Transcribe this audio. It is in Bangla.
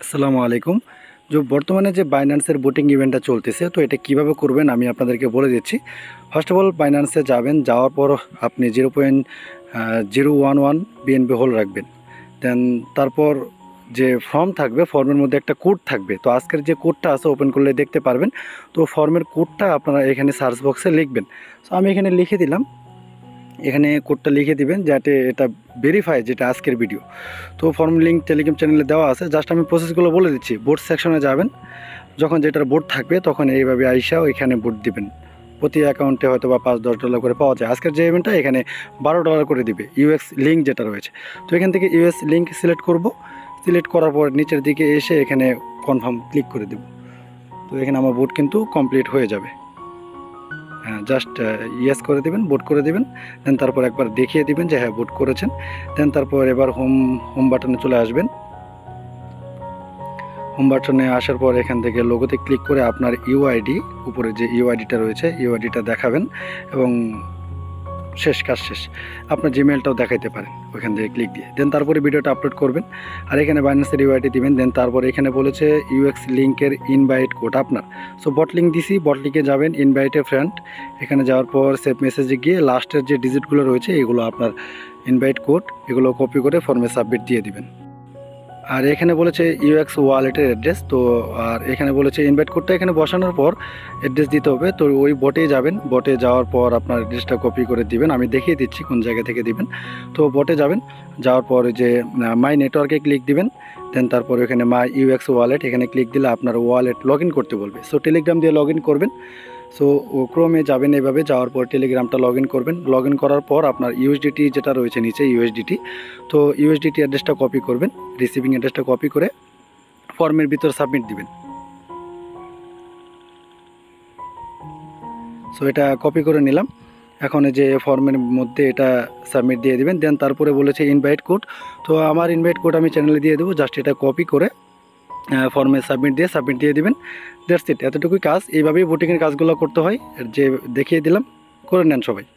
আসসালামু আলাইকুম। বর্তমানে যে বাইন্যান্সের বুটিং ইভেন্টটা চলতেছে, তো এটা কিভাবে করবেন আমি আপনাদেরকে বলে দিচ্ছি। ফার্স্ট অফ অল বাইন্যান্সে যাবেন, যাওয়ার পর আপনি 0.011 বিএনবি হোল রাখবেন। দেন তারপর যে ফর্ম থাকবে, ফর্মের মধ্যে একটা কোড থাকবে। তো আজকের যে কোডটা আছে ওপেন করলে দেখতে পারবেন। তো ফর্মের কোডটা আপনারা এখানে সার্চ বক্সে লিখবেন। তো আমি এখানে লিখে দিলাম, এখানে কোডটা লিখে দিবেন যাতে এটা ভেরিফাই যেটা আজকের ভিডিও। তো ফর্ম লিঙ্ক টেলিগ্রাম চ্যানেলে দেওয়া আছে, জাস্ট আমি প্রসেসগুলো বলে দিচ্ছি। বোট সেকশনে যাবেন, যখন যেটার বোট থাকবে তখন এইভাবে আইসাও এখানে বোট দিবেন। প্রতি অ্যাকাউন্টে হয়তো বা $5-10 করে পাওয়া যায়। আজকের যে ইভেন্টটা এখানে $12 করে দিবে ইউএক্স লিঙ্ক যেটা রয়েছে। তো এখান থেকে ইউএস লিঙ্ক সিলেক্ট করব। সিলেক্ট করার পর নিচের দিকে এসে এখানে কনফার্ম ক্লিক করে দেব। তো এখানে আমার বোট কিন্তু কমপ্লিট হয়ে যাবে। জাস্ট ইয়েস করে দেবেন, বোট করে দেবেন। দেন তারপর একবার দেখিয়ে দিবেন যে হ্যাঁ বোট করেছেন। দেন তারপর এবার হোম বাটনে চলে আসবেন। হোম বাটনে আসার পর এখান থেকে লোগোতে ক্লিক করে আপনার ইউআইডি, উপরে যে ইউআইডিটা রয়েছে ইউআইডিটা দেখাবেন এবং কাজ শেষ। আপনার জিমেলটাও দেখাইতে পারেন ওইখান থেকে ক্লিক দিয়ে। দেন তারপরে ভিডিওটা আপলোড করবেন আর এখানে বাইন্যান্সের ইউআইডি দিবেন। দেন তারপরে এখানে বলেছে ইউএক্স লিঙ্কের ইনভাইট কোড আপনার। সো বট লিঙ্ক দিছি, বট লিঙ্কে যাবেন, ইনভাইটে ফ্রেন্ড, এখানে যাওয়ার পর সেভ মেসেজে গিয়ে লাস্টের যে ডিজিটগুলো রয়েছে এগুলো আপনার ইনভাইট কোড, এগুলো কপি করে ফর্মে সাবমিট দিয়ে দিবেন। আর এখানে বলেছে ইউএক্স ওয়ালেটের অ্যাড্রেস। তো আর এখানে বলেছে ইনভাইট কোডটা এখানে বসানোর পর অ্যাড্রেস দিতে হবে। তো ওই বটে যাবেন, বটে যাওয়ার পর আপনার অ্যাড্রেসটা কপি করে দিবেন। আমি দেখিয়ে দিচ্ছি কোন জায়গা থেকে দিবেন। তো বটে যাবেন, যাওয়ার পর যে মাই নেটওয়ার্কে ক্লিক দিবেন। দেন তারপর এখানে মাই ইউএক্স ওয়ালেট, এখানে ক্লিক দিলে আপনার ওয়ালেট লগ ইন করতে বলবে। সো টেলিগ্রাম দিয়ে লগ ইন করবেন। সো ক্রোমে যাবেন, এভাবে যাওয়ার পর টেলিগ্রামটা লগ ইন করবেন। লগ ইন করার পর আপনার ইউএসডিটি যেটা রয়েছে নিচে ইউএসডিটি, তো ইউএসডিটি অ্যাড্রেসটা কপি করবেন, রিসিভিং অ্যাড্রেসটা কপি করে ফর্মের ভিতর সাবমিট দিবেন। সো এটা কপি করে নিলাম। এখন যে ফর্মের মধ্যে এটা সাবমিট দিয়ে দিবেন। দেন তারপরে বলেছে ইনভাইট কোড। তো আমার ইনভাইট কোড আমি চ্যানেলে দিয়ে দেবো, জাস্ট এটা কপি করে ফর্মে সাবমিট দিয়ে দিবেন। দ্যাটস ইট, এতটুকুই কাজ। এইভাবেই ভোটিংয়ের কাজগুলো করতে হয়, যে দেখিয়ে দিলাম, করে নেন সবাই।